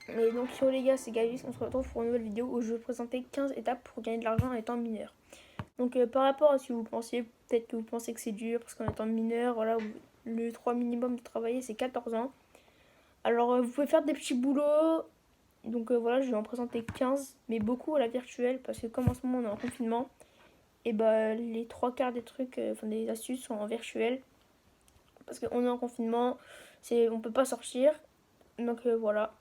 Mais donc sur les gars, c'est Gavis, on se retrouve pour une nouvelle vidéo où je vais vous présenter 15 étapes pour gagner de l'argent en étant mineur. Donc par rapport à ce que vous pensiez, peut-être que vous pensez que c'est dur parce qu'en étant mineur, voilà, le 3 minimum de travailler c'est 14 ans. Alors vous pouvez faire des petits boulots, donc voilà, je vais en présenter 15, mais beaucoup à la virtuelle parce que comme en ce moment on est en confinement, et bah les trois quarts des trucs, enfin des astuces sont en virtuel parce qu'on est en confinement, on peut pas sortir, donc voilà.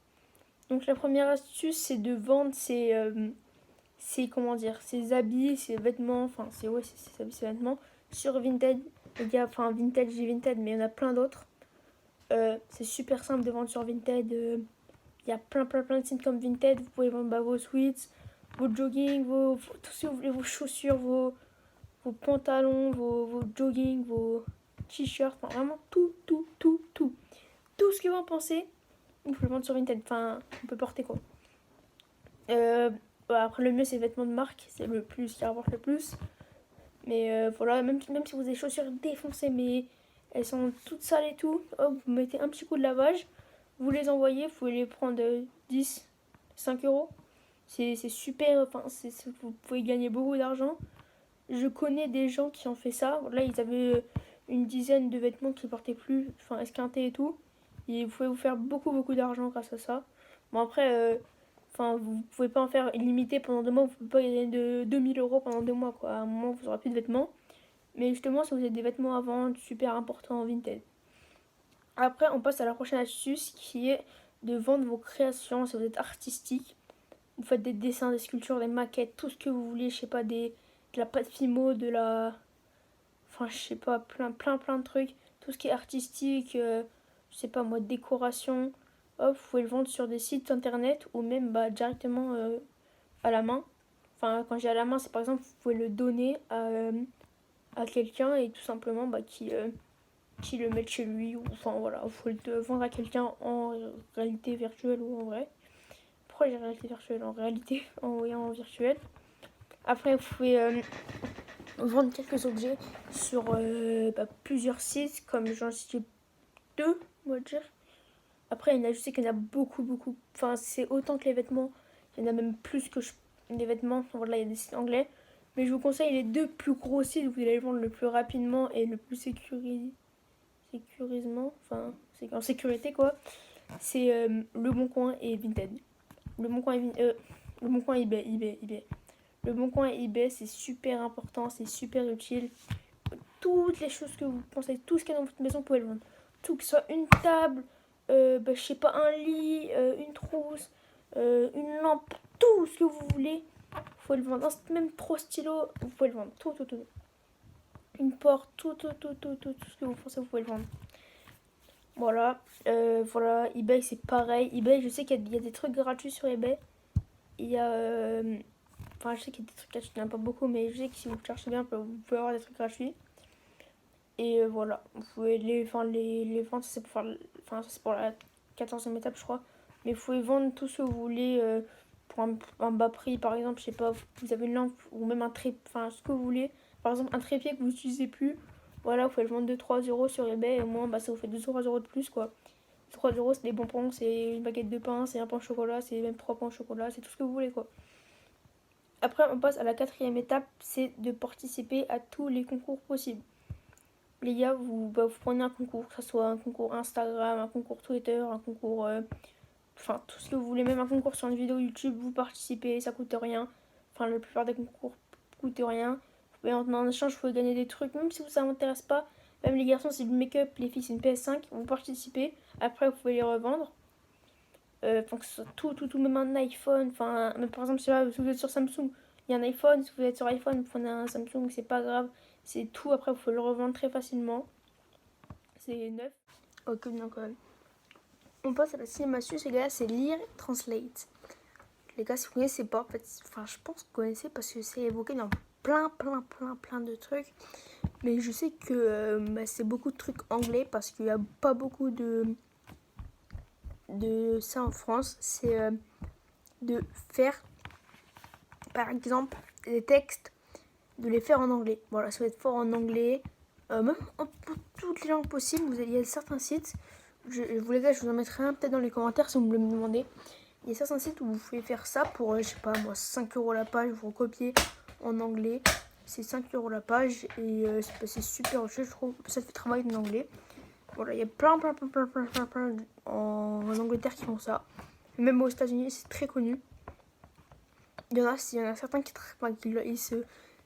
Donc la première astuce c'est de vendre comment dire, ses habits, ses vêtements, enfin c'est ouais, ses habits, ses vêtements sur Vinted. Il y a, enfin Vinted, j'ai Vinted, mais il y en a plein d'autres. C'est super simple de vendre sur Vinted. Il y a plein de sites comme Vinted. Vous pouvez vendre vos sweats, vos jogging, tout ce que vous voulez, vos chaussures, vos pantalons, vos jogging, vos t-shirts, enfin vraiment tout. Tout ce que vous en pensez, vous pouvez le vendre sur Vinted. Enfin, on peut porter quoi. Après, le mieux, c'est les vêtements de marque. C'est le plus qui rapporte le plus. Mais voilà, même si vous avez des chaussures défoncées, mais elles sont toutes sales et tout, hop, vous mettez un petit coup de lavage, vous les envoyez, vous pouvez les prendre 10, 5 euros. C'est super, enfin, vous pouvez gagner beaucoup d'argent. Je connais des gens qui ont fait ça. Là, ils avaient une dizaine de vêtements qu'ils portaient plus, enfin, esquintés et tout. Et vous pouvez vous faire beaucoup d'argent grâce à ça. Bon, après, enfin, vous pouvez pas en faire illimité pendant 2 mois. Vous pouvez pas gagner de 2000 € pendant 2 mois, quoi. À un moment, vous aurez plus de vêtements. Mais justement, si vous avez des vêtements à vendre, super important en Vinted. Après, on passe à la prochaine astuce qui est de vendre vos créations. Si vous êtes artistique, vous faites des dessins, des sculptures, des maquettes, tout ce que vous voulez. Je sais pas, de la pâte Fimo, de la. Enfin, je sais pas, plein de trucs. Tout ce qui est artistique, je sais pas moi, décoration. Hop, vous pouvez le vendre sur des sites internet ou même bah, directement à la main. Enfin, quand j'ai à la main, c'est par exemple, vous pouvez le donner à quelqu'un et tout simplement bah, qui le mette chez lui. Ou, enfin voilà, vous pouvez le vendre à quelqu'un en réalité virtuelle ou en vrai. Pourquoi j'ai réalité virtuelle en réalité en virtuel. Après, vous pouvez vendre quelques objets sur bah, plusieurs sites, comme j'en cite deux, on va dire. Après, je sais qu'il y en a beaucoup. Enfin, c'est autant que les vêtements. Il y en a même plus que les vêtements. Enfin, voilà, il y a des sites anglais. Mais je vous conseille les deux plus gros sites où vous allez les vendre le plus rapidement et le plus sécurisement. Enfin, c'est en sécurité quoi. C'est Le Bon Coin et Vinted. Le Bon Coin Le Bon Coin et eBay. Le Bon Coin et eBay, c'est super important, c'est super utile. Toutes les choses que vous pensez, tout ce qu'il y a dans votre maison, vous pouvez le vendre. Tout, que ce soit une table, bah, je sais pas, un lit, une trousse, une lampe, tout ce que vous voulez, vous pouvez le vendre. Même 3 stylos, vous pouvez le vendre. Tout. Une porte, tout ce que vous pensez, vous pouvez le vendre. Voilà, eBay c'est pareil. eBay, je sais qu'il y a des trucs gratuits sur eBay. Il y a. Enfin, je sais qu'il y a des trucs gratuits, il n'y en a pas beaucoup, mais je sais que si vous cherchez bien, vous pouvez avoir des trucs gratuits. Et voilà, vous pouvez les vendre, c'est pour, enfin, c'est pour la 14e étape, je crois. Mais vous pouvez vendre tout ce que vous voulez pour un bas prix. Par exemple, je sais pas, vous avez une lampe ou même un trépied, enfin, ce que vous voulez. Par exemple, un trépied que vous n'utilisez plus, voilà, vous pouvez le vendre 2-3 € sur eBay. Et au moins, bah, ça vous fait 2-3 € de plus, quoi. 3 € c'est des bonbons, c'est une baguette de pain, c'est un pain au chocolat, c'est même 3 pains au chocolat, c'est tout ce que vous voulez, quoi. Après, on passe à la 4e étape, c'est de participer à tous les concours possibles. Les gars, vous prenez un concours, que ce soit un concours Instagram, un concours Twitter, un concours. Enfin, tout ce que vous voulez, même un concours sur une vidéo YouTube, vous participez, ça coûte rien. Enfin, la plupart des concours coûtent rien. Et en échange, vous pouvez gagner des trucs, même si ça ne vous intéresse pas. Même les garçons, c'est du make-up, les filles, c'est une PS5, vous participez. Après, vous pouvez les revendre. Enfin, que ce soit tout, même un iPhone. Enfin, même par exemple, si vous êtes sur Samsung, il y a un iPhone. Si vous êtes sur iPhone, vous prenez un Samsung, c'est pas grave. C'est tout. Après, vous pouvez le revendre très facilement. C'est neuf. Ok, donc on passe à la 6e astuce, les gars, c'est lire translate. Les gars, si vous connaissez pas, en fait, enfin, je pense que vous connaissez parce que c'est évoqué dans plein de trucs. Mais je sais que bah, c'est beaucoup de trucs anglais parce qu'il n'y a pas beaucoup de ça en France. C'est de faire, par exemple, des textes, de les faire en anglais. Voilà, ça va être fort en anglais. Même pour toutes les langues possibles, il y a certains sites. Les gars, je vous en mettrai un peut-être dans les commentaires si vous me le demandez. Il y a certains sites où vous pouvez faire ça pour, je sais pas moi, 5 € la page, vous recopiez en anglais. C'est 5 € la page et c'est super jeu, je trouve. Ça fait travail en anglais. Voilà, il y a plein en Angleterre qui font ça. Même aux États-Unis, c'est très connu. Il y en a certains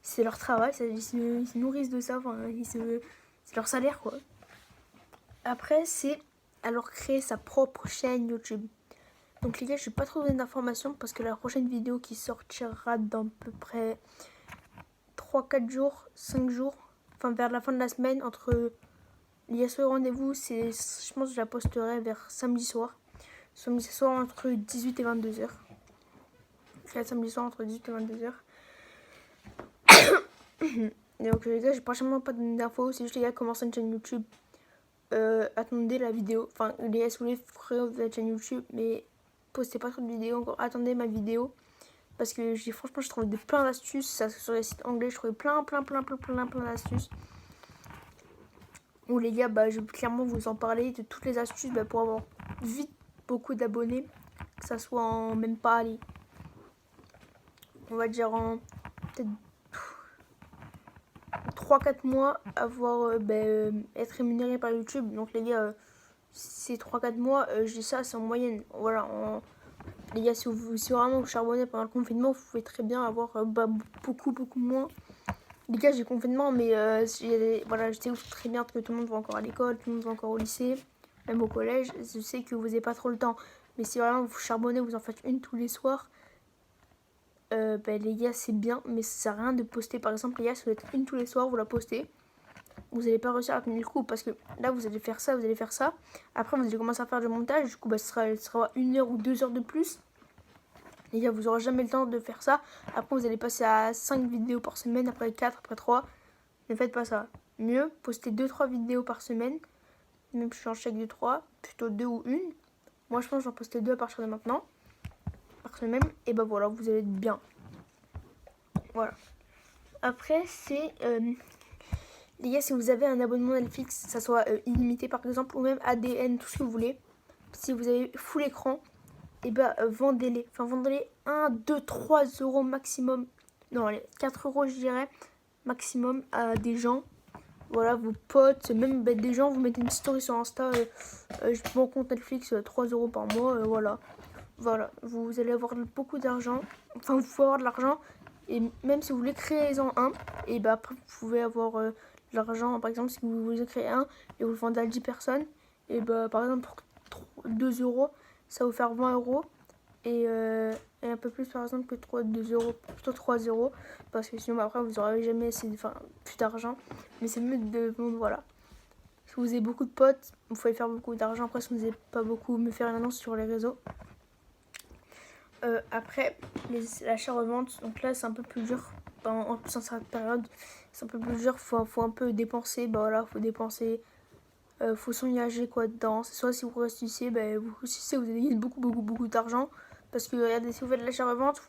c'est leur travail, ils se nourrissent de ça, c'est leur salaire quoi. Après, c'est alors créer sa propre chaîne YouTube. Donc les gars, je vais pas trop donner d'informations parce que la prochaine vidéo qui sortira dans à peu près 3-4 jours, 5 jours, enfin vers la fin de la semaine, entre il y a ce rendez-vous, je pense que je la posterai vers samedi soir. Samedi soir entre 18 et 22h. Samedi soir entre 18 et 22h. Et donc les gars, j'ai franchement pas donné d'infos, c'est juste les gars commencez une chaîne YouTube. Attendez la vidéo, enfin les gars si vous voulez créer votre chaîne YouTube, mais postez pas trop de vidéos encore, attendez ma vidéo. Parce que franchement je trouvais plein d'astuces, ça sur les sites anglais, je trouvais plein d'astuces. Où les gars, je vais clairement vous en parler de toutes les astuces pour avoir vite beaucoup d'abonnés. Que ça soit en même pas, allez, on va dire en peut-être 3-4 mois, avoir être rémunéré par YouTube. Donc les gars, ces 3-4 mois, je dis ça, c'est en moyenne. Voilà, les gars, si vraiment vous charbonnez pendant le confinement, vous pouvez très bien avoir beaucoup moins. Les gars, j'ai confinement, mais voilà, je sais très bien que tout le monde va encore à l'école, tout le monde va encore au lycée, même au collège. Je sais que vous n'avez pas trop le temps, mais si vraiment vous charbonnez, vous en faites une tous les soirs, les gars, c'est bien, mais ça sert à rien de poster. Par exemple, les gars, si vous faites une tous les soirs, vous la postez, vous n'allez pas réussir à tenir le coup, parce que là, vous allez faire ça, après, vous allez commencer à faire du montage, du coup, ce sera 1 heure ou 2 heures de plus. Les gars, vous n'aurez jamais le temps de faire ça. Après, vous allez passer à 5 vidéos par semaine, après 4, après 3. Ne faites pas ça. Mieux, postez 2-3 vidéos par semaine. Même si je suis en chèque de 3, plutôt 2 ou 1. Moi, je pense que j'en poster 2 à partir de maintenant. Par semaine. Et voilà, vous allez être bien. Voilà. Après, c'est... les gars, si vous avez un abonnement Netflix, ça soit illimité par exemple, ou même ADN, tout ce que vous voulez. Si vous avez full écran, vendez-les. Enfin, vendez-les 1, 2, 3 € maximum. Non, allez, 4 € je dirais, maximum à des gens. Voilà, vos potes, même des gens, vous mettez une story sur Insta. Je prends mon compte Netflix 3 € par mois. Voilà, vous allez avoir beaucoup d'argent. Enfin, vous pouvez avoir de l'argent. Et même si vous voulez créer-en un, après, vous pouvez avoir de l'argent. Par exemple, si vous voulez créer un et vous le vendez à 10 personnes, par exemple, pour 2 €, ça va vous faire 20 €. Et un peu plus par exemple que 2 €, plutôt 3 €. Parce que sinon après vous n'aurez jamais plus d'argent. Mais c'est mieux de vendre, voilà. Si vous avez beaucoup de potes, vous pouvez faire beaucoup d'argent. Après si vous n'avez pas beaucoup, me faire une annonce sur les réseaux. Après, l'achat-revente, donc là c'est un peu plus dur. En plus en cette période, c'est un peu plus dur. Faut un peu dépenser. Faut dépenser. Faut s'engager quoi dedans. Soit si vous réussissez, vous allez gagner beaucoup d'argent. Parce que regardez, si vous faites de l'achat-revente,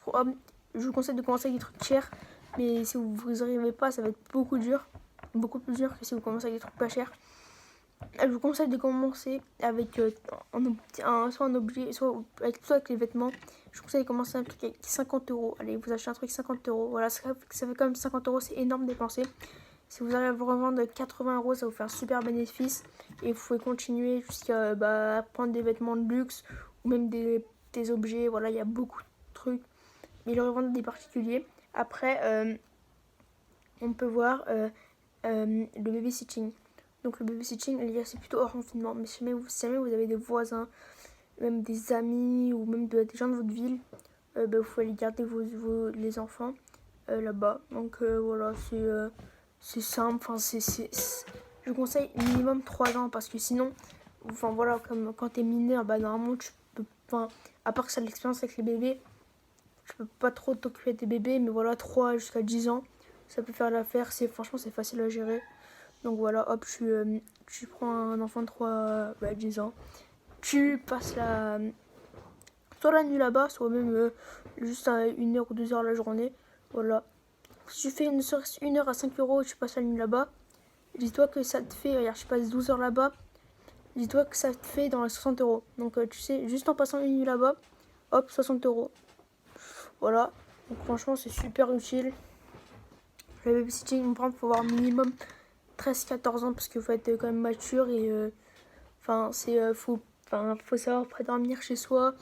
je vous conseille de commencer avec des trucs chers. Mais si vous n'arrivez pas, ça va être beaucoup dur. Beaucoup plus dur que si vous commencez avec des trucs pas chers. Je vous conseille de commencer avec soit un objet, soit avec les vêtements. Je vous conseille de commencer un truc avec 50 €. Allez, vous achetez un truc 50 €. Voilà, ça fait quand même 50 €, c'est énorme dépenser. Si vous arrivez à vous revendre 80 €, ça vous fait un super bénéfice. Et vous pouvez continuer jusqu'à prendre des vêtements de luxe ou même des objets. Voilà, il y a beaucoup de trucs. Mais le revendre des particuliers. Après, on peut voir le babysitting. Donc le babysitting, c'est plutôt hors confinement. Mais si jamais vous avez des voisins, même des amis ou même des gens de votre ville, vous pouvez aller garder les enfants là-bas. Donc voilà, c'est simple. Enfin, je vous conseille minimum 3 ans parce que sinon, voilà, comme quand t'es mineur, normalement tu peux, à part que ça a de l'expérience avec les bébés, je peux pas trop t'occuper de tes bébés, mais voilà, 3 jusqu'à 10 ans, ça peut faire l'affaire. Franchement, c'est facile à gérer. Donc voilà, hop, tu prends un enfant de 10 ans, tu passes soit la nuit là-bas, soit même juste 1 heure ou 2 heures la journée. Voilà. Si tu fais une heure à 5 € et tu passes la nuit là-bas, dis-toi que ça te fait, regarde, je passe 12 heures là-bas, dis-toi que ça te fait dans les 60 €. Donc tu sais, juste en passant une nuit là-bas, hop, 60 €. Voilà, donc franchement c'est super utile. Le babysitting, par exemple, il faut avoir minimum 13-14 ans parce qu'il faut être quand même mature et faut savoir prédormir chez soi.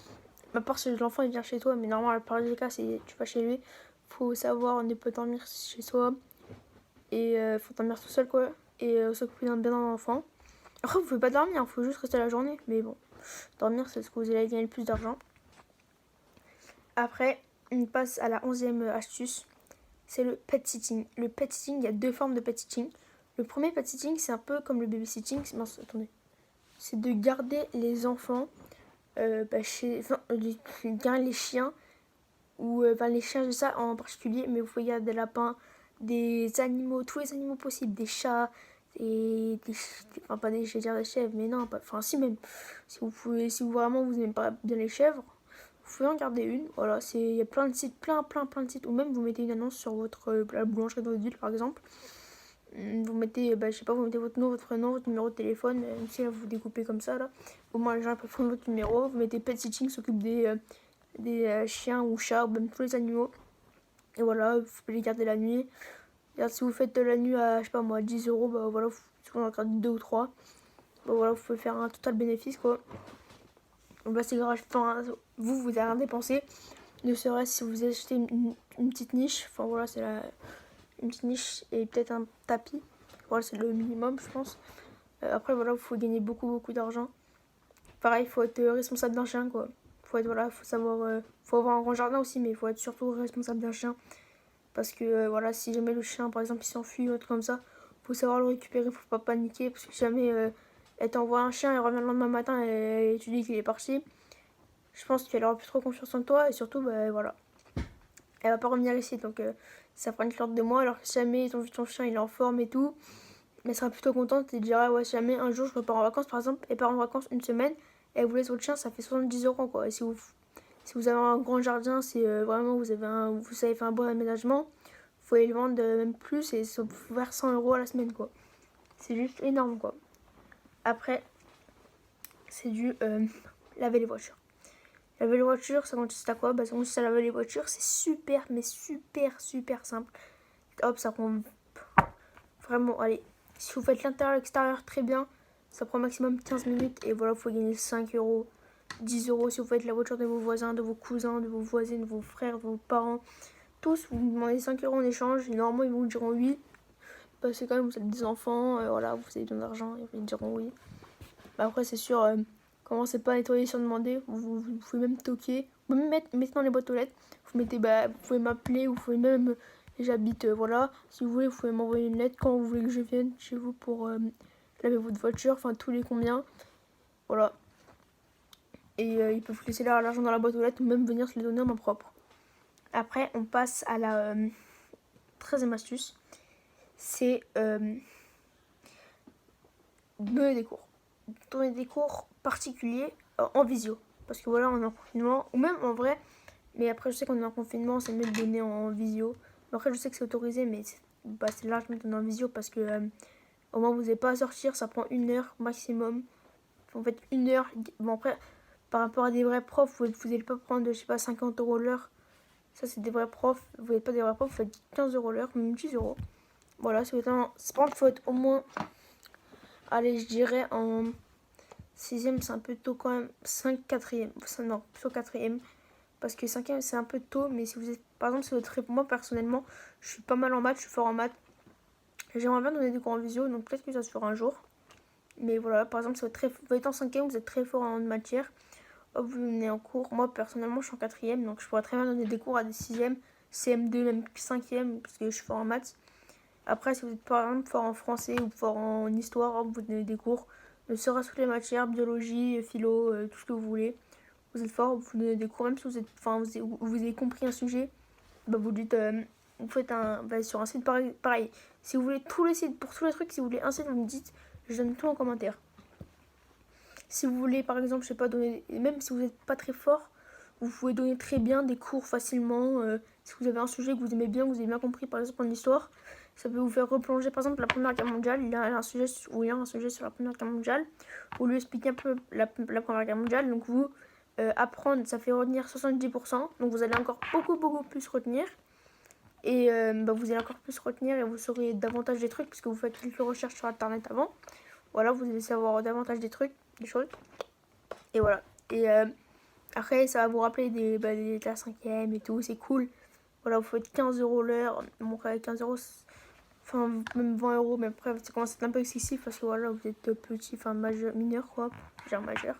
À part si l'enfant il vient chez toi, mais normalement, la plupart des cas, c'est tu vas chez lui. Faut savoir ne pas dormir chez soi et faut dormir tout seul quoi. Et s'occuper bien d'un enfant. Après, vous pouvez pas dormir, il faut juste rester la journée, mais bon, dormir c'est ce que vous allez gagner le plus d'argent. Après, on passe à la 11e astuce, c'est le pet sitting. Le pet sitting, il y a deux formes de pet sitting. Le premier pet sitting, c'est un peu comme le babysitting, c'est de garder les enfants garder les chiens ou les chiens de ça en particulier, mais vous pouvez garder des lapins, des animaux, tous les animaux possibles, des chats, enfin pas des, je vais dire des chèvres, mais non, enfin si même, si vous vraiment vous aimez pas bien les chèvres, vous pouvez en garder une. Voilà, il y a plein de sites, plein de sites, ou même vous mettez une annonce sur la boulangerie de votre ville par exemple. Vous mettez, je sais pas, vous mettez votre nom, votre prénom, votre numéro de téléphone, même si là vous découpez comme ça là. Au moins les gens peuvent prendre votre numéro. Vous mettez pet sitting, s'occupe des chiens ou chats, ou même tous les animaux. Et voilà, vous pouvez les garder la nuit. Et si vous faites la nuit à, je sais pas moi, 10 €, bah voilà, si vous en gardez 2 ou 3, bah voilà, vous pouvez faire un total bénéfice quoi. Donc là c'est grave, enfin, vous avez rien dépensé. Ne serait-ce si vous achetez une petite niche, enfin voilà, une petite niche et peut-être un tapis. Voilà, c'est le minimum, je pense. Après, voilà, il faut gagner beaucoup d'argent. Pareil, il faut être responsable d'un chien, quoi. Faut savoir, faut avoir un grand jardin aussi, mais il faut être surtout responsable d'un chien. Parce que, voilà, si jamais le chien, par exemple, il s'enfuit ou autre comme ça, faut savoir le récupérer, faut pas paniquer. Parce que si jamais elle t'envoie un chien et revient le lendemain matin et tu dis qu'il est parti, je pense qu'elle aura plus trop confiance en toi et surtout, bah voilà. Elle va pas revenir ici, donc ça prend une corde de moi. Alors que si jamais ton chien il est en forme et tout, elle sera plutôt contente et dira ouais, si jamais un jour je repars en vacances par exemple, et part en vacances une semaine, et vous laisse votre chien, ça fait 70 € quoi. Et si vous avez un grand jardin, si vraiment vous avez fait un bon aménagement, vous pouvez le vendre même plus et ça peut faire 100 € à la semaine quoi. C'est juste énorme quoi. Après, c'est du laver les voitures. Laver les voitures, ça consiste à quoi? Ça consiste à laver les voitures, c'est super, mais super simple. Hop, ça prend vraiment, allez, si vous faites l'intérieur et l'extérieur très bien, ça prend maximum 15 minutes et voilà, il faut gagner 5 €, 10 € si vous faites la voiture de vos voisins, de vos cousins, de vos voisins, de vos frères, de vos parents. Tous, vous demandez 5 € en échange et normalement ils vous diront oui. Parce que quand même vous êtes des enfants, voilà, vous avez besoin d'argent et ils diront oui. Après c'est sûr, commencez pas à nettoyer sans demander, vous pouvez même toquer, vous pouvez même mettre dans les boîtes aux lettres, vous pouvez m'appeler, vous pouvez même, j'habite, voilà, si vous voulez vous pouvez m'envoyer une lettre quand vous voulez que je vienne chez vous pour laver votre voiture, enfin tous les combien, voilà. Et ils peuvent vous laisser l'argent dans la boîte aux lettres ou même venir se les donner en main propre. Après on passe à la 13e astuce, c'est donner des cours. Donner des cours particuliers en visio. Parce que voilà, on est en confinement, ou même en vrai, mais après je sais qu'on est en confinement, c'est mieux de donner en visio. Mais après je sais que c'est autorisé, mais c'est largement donné en visio parce que au moins vous n'avez pas à sortir, ça prend 1 heure maximum. En fait 1 heure, bon après, par rapport à des vrais profs, vous n'allez pas prendre, je sais pas, 50 € l'heure. Ça c'est des vrais profs, vous n'êtes pas des vrais profs, vous faites 15 € l'heure, même 10 €. Voilà, c'est par contre, il faut être au moins, allez, je dirais en 6e, c'est un peu tôt quand même. 5, 4e. Non, plutôt 4e. Parce que 5e, c'est un peu tôt. Mais si vous êtes, par exemple, si votre, moi personnellement, je suis pas mal en maths, je suis fort en maths. J'aimerais bien donner des cours en visio, donc peut-être que ça se fera un jour. Mais voilà, par exemple, si vous êtes en 5e, vous êtes très fort en matière. Hop, vous venez en cours. Moi personnellement, je suis en 4e, donc je pourrais très bien donner des cours à des 6e, CM2, même 5e, parce que je suis fort en maths. Après, si vous êtes par exemple fort en français ou fort en histoire, hop, vous donnez des cours. Ne serait-ce toutes les matières, biologie, philo, tout ce que vous voulez. Vous êtes fort, vous donnez des cours, même si vous avez compris un sujet, bah vous dites, vous faites sur un site pareil. Si vous voulez tous les sites, pour tous les trucs, si vous voulez un site, vous me dites, je donne tout en commentaire. Si vous voulez, par exemple, je sais pas, donner, même si vous n'êtes pas très fort, vous pouvez donner très bien des cours facilement. Si vous avez un sujet que vous aimez bien, que vous avez bien compris, par exemple en histoire, ça peut vous faire replonger, par exemple, la Première Guerre mondiale. Il y a un sujet sur la Première Guerre mondiale. Vous lui expliquez un peu la Première Guerre mondiale. Donc vous apprendre, ça fait retenir 70%. Donc vous allez encore beaucoup plus retenir. Et vous allez encore plus retenir et vous saurez davantage des trucs puisque vous faites quelques recherches sur internet avant. Voilà, vous allez savoir davantage des trucs, des choses. Et voilà. Et après, ça va vous rappeler des la 5e et tout, c'est cool. Voilà, vous faites 15 € l'heure. Bon, après, 15 €, enfin, même 20 €, mais après, ça commence à être un peu excessif parce que voilà, vous êtes petit, enfin, majeur, mineur, quoi. Genre majeur.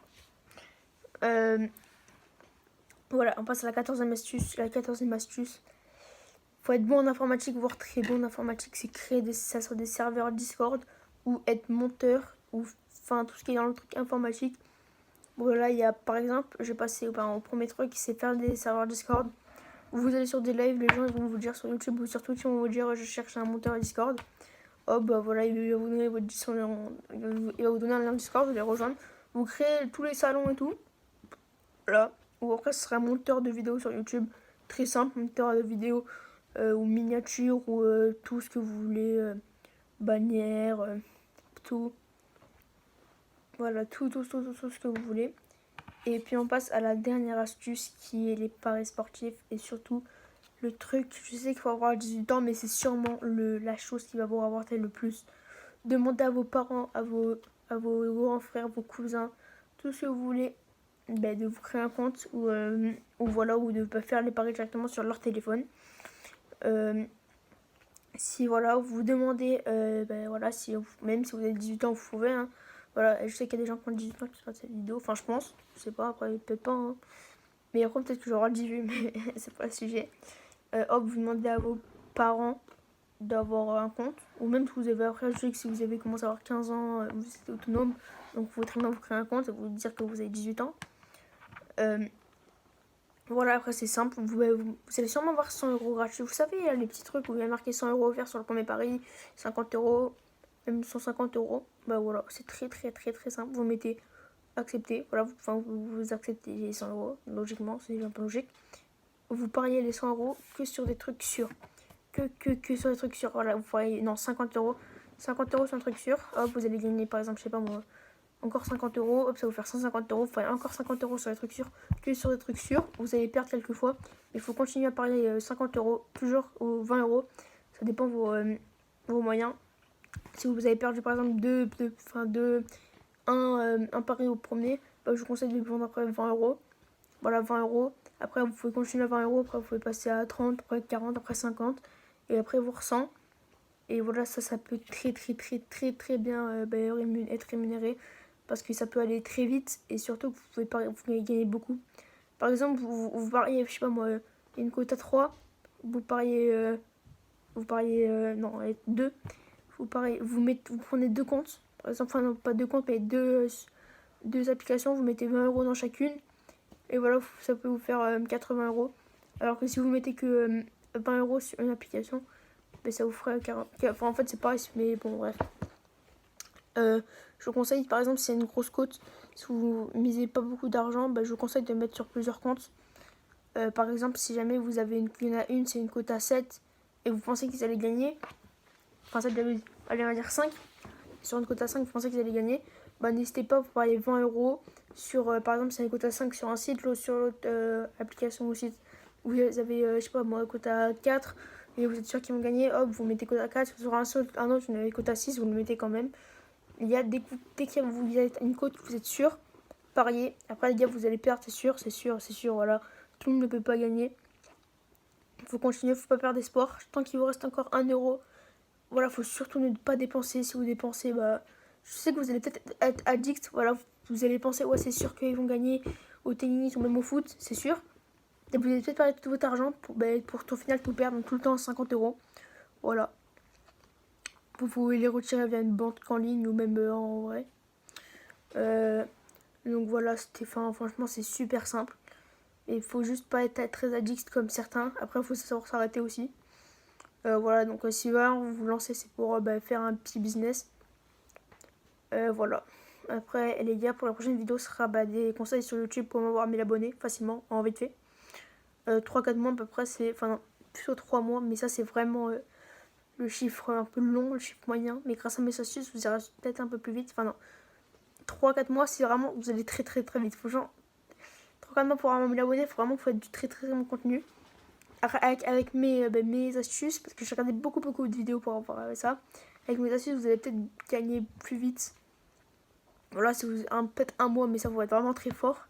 Voilà, on passe à la 14e astuce. La 14e astuce, faut être bon en informatique, voire très bon en informatique, c'est créer ça sur des serveurs Discord ou être monteur ou enfin tout ce qui est dans le truc informatique. Voilà, il y a par exemple, je vais passer au premier truc, c'est faire des serveurs Discord. Vous allez sur des lives, les gens ils vont vous dire sur YouTube ou sur Twitch, ils vont vous dire je cherche un monteur Discord. Oh bah voilà, il va vous donner il va vous donner un lien Discord, vous allez rejoindre. Vous créez tous les salons et tout. Voilà. Ou après ce sera un monteur de vidéos sur YouTube. Très simple, monteur de vidéos ou miniatures ou tout ce que vous voulez. Bannières, tout. Voilà, tout ce que vous voulez. Et puis on passe à la dernière astuce qui est les paris sportifs et surtout le truc, je sais qu'il faut avoir 18 ans mais c'est sûrement la chose qui va vous rapporter le plus. Demandez à vos parents, à vos grands frères, vos cousins, tout ce que vous voulez, de vous créer un compte ou voilà, ou de faire les paris directement sur leur téléphone. Si voilà, vous demandez, voilà, même si vous avez 18 ans, vous pouvez. Hein. Voilà, je sais qu'il y a des gens qui ont 18 ans qui regardent cette vidéo, enfin je pense, je sais pas, après peut-être pas. Hein. Mais après peut-être que j'aurai 18, mais c'est pas le sujet. Hop, vous demandez à vos parents d'avoir un compte, ou même si vous avez, après je sais que si vous avez commencé à avoir 15 ans, vous êtes autonome, donc vous pouvez très bien vous créer un compte et vous dire que vous avez 18 ans. Voilà, après c'est simple, vous allez sûrement avoir 100 € gratuits. Vous savez, il y a les petits trucs où il y a marqué 100 € offerts sur le premier pari, 50 €, même 150 €. Bah voilà, c'est très simple. Vous mettez accepter, voilà, vous acceptez les 100 €, logiquement, c'est un peu logique. Vous pariez les 100 € que sur des trucs sûrs. Que sur des trucs sûrs. Voilà, vous pariez, non, 50 €. 50 € sur un truc sûr. Hop, vous allez gagner par exemple, je sais pas moi, encore 50 €, hop, ça va vous faire 150 €, enfin encore 50 € sur les trucs sûrs, que sur des trucs sûrs, vous allez perdre quelques fois, il faut continuer à parier 50 €, toujours ou 20 €, ça dépend vos moyens. Si vous avez perdu par exemple un pari au premier, je vous conseille de le vendre après 20 €, voilà 20 €, après vous pouvez continuer à 20 €, après vous pouvez passer à 30, après 40, après 50, et après vous 100. Et voilà, ça peut très bien être rémunéré parce que ça peut aller très vite et surtout vous pouvez gagner beaucoup. Par exemple, vous pariez, je sais pas moi, une cote à 3, vous pariez, non, 2, vous prenez deux comptes, par exemple, enfin non, pas deux comptes, mais deux applications, vous mettez 20 € dans chacune et voilà, ça peut vous faire 80 €. Alors que si vous mettez que 20 € sur une application, ça vous ferait 40. Enfin, en fait, c'est pareil, mais bon, bref. Je vous conseille, par exemple, si c'est une grosse cote, si vous misez pas beaucoup d'argent, je vous conseille de mettre sur plusieurs comptes. Par exemple, si jamais vous avez il y en a une, c'est une cote à 7 et vous pensez qu'ils allaient gagner, enfin, ça allez, on va dire 5. Sur une cote à 5, vous pensez qu'ils allaient gagner, n'hésitez pas, vous pariez 20 € sur, par exemple, c'est une cote à 5 sur un site, l'autre sur l'autre application ou site. Vous avez, je sais pas moi, cote à 4 et vous êtes sûr qu'ils vont gagner, hop, vous mettez cote à 4, sur un autre, vous avez cote à 6, vous le mettez quand même. Il y a dès qu'il y a une cote, vous êtes sûr, pariez. Après, les gars, vous allez perdre, c'est sûr, voilà. Tout le monde ne peut pas gagner. Il faut continuer, il ne faut pas perdre espoir. Tant qu'il vous reste encore 1 €, voilà, faut surtout ne pas dépenser. Si vous dépensez, je sais que vous allez peut-être être addict, voilà, vous allez penser, ouais, c'est sûr qu'ils vont gagner au tennis ou même au foot, c'est sûr. Et vous allez peut-être perdre tout votre argent pour au final tout perdre, donc tout le temps 50 €. Voilà. Vous pouvez les retirer via une banque en ligne ou même en vrai. Donc voilà, franchement, c'est super simple. Et il faut juste pas être très addict comme certains. Après, il faut savoir s'arrêter aussi. Voilà, donc si vous vous lancez, c'est pour faire un petit business. Voilà. Après, les gars, pour la prochaine vidéo, ce sera des conseils sur YouTube pour avoir 1000 abonnés facilement, en vite fait. 3-4 mois à peu près, enfin non, plutôt 3 mois, mais ça c'est vraiment le chiffre un peu long, le chiffre moyen. Mais grâce à mes astuces, vous irez peut-être un peu plus vite. Enfin non, 3-4 mois, c'est vraiment, vous allez très vite. Faut genre Regardez pour vraiment m'abonner, il faut vraiment faire du très très bon contenu. Avec mes astuces, parce que j'ai regardé beaucoup de vidéos pour avoir ça. Avec mes astuces, vous allez peut-être gagner plus vite. Voilà, si vous peut-être un mois, mais ça va être vraiment très fort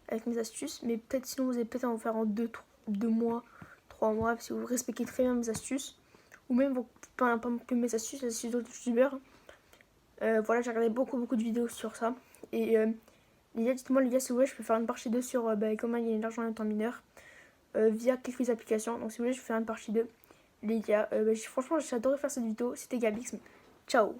avec mes astuces. Mais peut-être sinon, vous allez peut-être en faire en 2 mois, 3 mois, si vous respectez très bien mes astuces. Ou même, pas que mes astuces, les astuces d'autres youtubeurs. Voilà, j'ai regardé beaucoup de vidéos sur ça. Et les gars, dites-moi les gars, si vous voulez, je peux faire une partie 2 sur comment gagner de l'argent en étant mineur. Via quelques applications. Donc si vous voulez, je vais faire une partie 2. Les gars, franchement, j'ai adoré faire cette vidéo. C'était Gabix. Ciao.